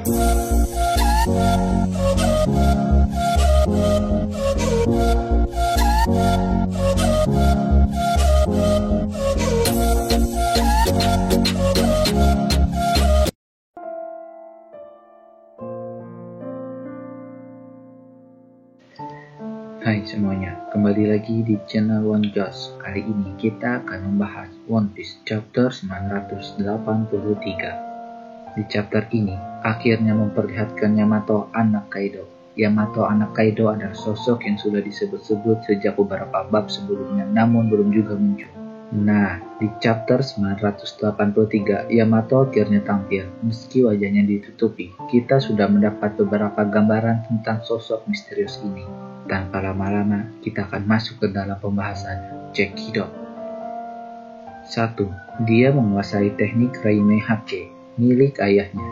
Hai semuanya, kembali lagi di channel One Joss. Kali ini kita akan membahas One Piece chapter 983. Di chapter ini, akhirnya memperlihatkan Yamato anak Kaido. Yamato anak Kaido adalah sosok yang sudah disebut-sebut sejak beberapa bab sebelumnya, namun belum juga muncul. Nah, di chapter 983, Yamato akhirnya tampil. Meski wajahnya ditutupi, kita sudah mendapat beberapa gambaran tentang sosok misterius ini. Tanpa lama-lama, kita akan masuk ke dalam pembahasan. Cekidot. 1. Dia menguasai teknik Raime Hake milik ayahnya.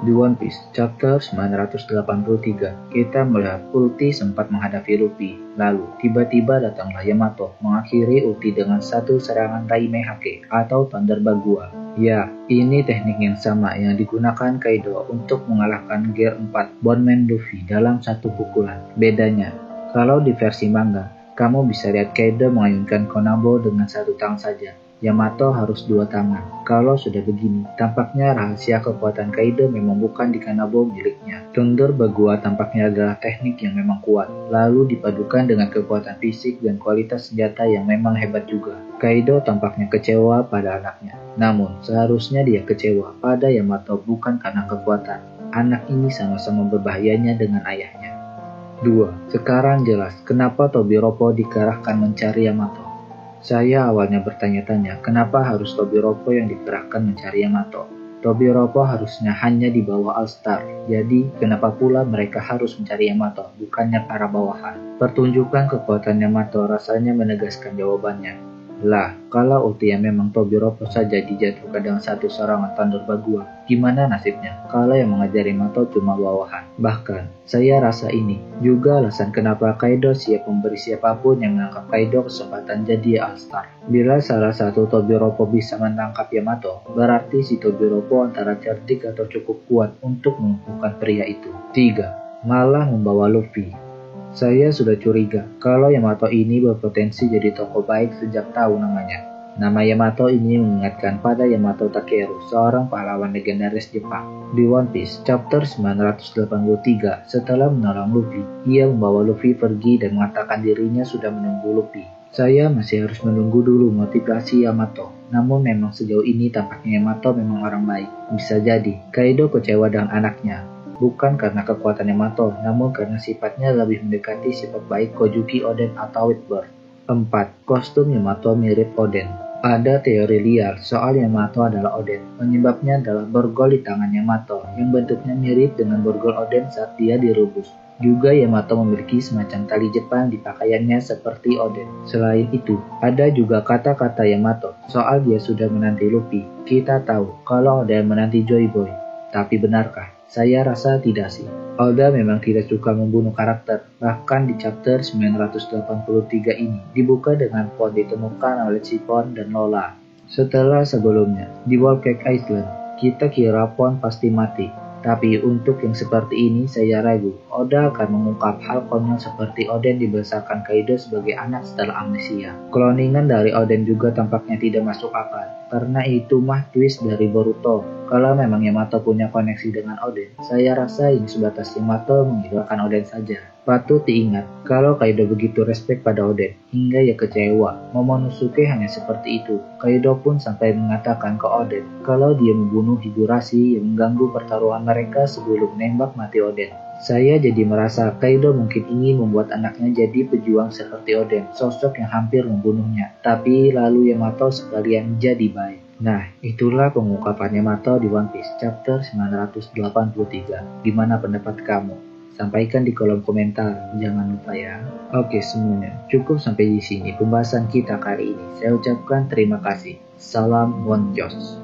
Di One Piece chapter 983, kita melihat ulti sempat menghadapi Luffy. Lalu, tiba-tiba datanglah Yamato mengakhiri ulti dengan satu serangan Raime Hake atau Thunder Bagua. Ya, ini teknik yang sama yang digunakan Kaido untuk mengalahkan Gear 4 Bondman Luffy dalam satu pukulan. Bedanya, kalau di versi manga, kamu bisa lihat Kaido mengayunkan Konabo dengan satu tangan saja. Yamato harus dua tangan. Kalau sudah begini, tampaknya rahasia kekuatan Kaido memang bukan di Konabo miliknya. Thunder Bagua tampaknya adalah teknik yang memang kuat, lalu dipadukan dengan kekuatan fisik dan kualitas senjata yang memang hebat juga. Kaido tampaknya kecewa pada anaknya. Namun, seharusnya dia kecewa pada Yamato bukan karena kekuatan. Anak ini sama-sama berbahayanya dengan ayahnya. 2. Sekarang jelas kenapa Tobiropo dikerahkan mencari Yamato. Saya awalnya bertanya-tanya, kenapa harus Tobiropo yang dikerahkan mencari Yamato? Tobiropo harusnya hanya di bawah All-Star, jadi kenapa pula mereka harus mencari Yamato, bukannya para bawahan? Pertunjukan kekuatan Yamato rasanya menegaskan jawabannya. Lah, kalau ultinya memang Tobiropo saja dijatuhkan dengan satu serangan Thunder Bagua, gimana nasibnya kalau yang mengajari Yamato cuma bawahan? Bahkan, saya rasa ini juga alasan kenapa Kaido siap memberi siapapun yang menangkap Kaido kesempatan jadi All-Star. Bila salah satu Tobiropo bisa menangkap Yamato, berarti si Tobiropo antara cerdik atau cukup kuat untuk melumpuhkan pria itu. 3. Malah membawa Luffy. Saya sudah curiga kalau Yamato ini berpotensi jadi tokoh baik sejak tahu namanya. Nama Yamato ini mengingatkan pada Yamato Takeru, seorang pahlawan legendaris Jepang. Di One Piece chapter 983, setelah menolong Luffy, ia membawa Luffy pergi dan mengatakan dirinya sudah menunggu Luffy. Saya masih harus menunggu dulu motivasi Yamato. Namun memang sejauh ini tampaknya Yamato memang orang baik. Bisa jadi Kaido kecewa dengan anaknya. Bukan karena kekuatan Yamato, namun karena sifatnya lebih mendekati sifat baik Kojuki Oden atau Whitbird. 4. Kostum Yamato mirip Oden. Ada teori liar soal Yamato adalah Oden. Penyebabnya adalah borgol di tangan Yamato, yang bentuknya mirip dengan borgol Oden saat dia direbus. Juga Yamato memiliki semacam tali Jepang di pakaiannya seperti Oden. Selain itu, ada juga kata-kata Yamato soal dia sudah menanti Luffy. Kita tahu kalau Oden menanti Joy Boy. Tapi benarkah? Saya rasa tidak sih. Oda memang tidak suka membunuh karakter. Bahkan di chapter 983 ini dibuka dengan Pon ditemukan oleh Chiffon dan Lola. Setelah sebelumnya, di Whole Cake Island, kita kira Pon pasti mati. Tapi untuk yang seperti ini saya ragu. Oda akan mengungkap hal konyol seperti Oden dibesarkan Kaido sebagai anak setelah amnesia. Kloningan dari Oden juga tampaknya tidak masuk akal. Karena itu mah twist dari Boruto. Kalau memang Yamato punya koneksi dengan Oden, saya rasa ini sebatas Yamato mengidolakan Oden saja. Patut diingat, kalau Kaido begitu respect pada Oden, hingga ia kecewa. Momonosuke hanya seperti itu. Kaido pun sampai mengatakan ke Oden, kalau dia membunuh Higurashi yang mengganggu pertaruhan mereka sebelum menembak mati Oden. Saya jadi merasa Kaido mungkin ingin membuat anaknya jadi pejuang seperti Oden, sosok yang hampir membunuhnya. Tapi lalu Yamato sekalian jadi baik. Nah, itulah pengungkapan Yamato di One Piece chapter 983. Gimana pendapat kamu? Sampaikan di kolom komentar, jangan lupa ya. Oke semuanya, cukup sampai di sini pembahasan kita kali ini. Saya ucapkan terima kasih. Salam One Joss.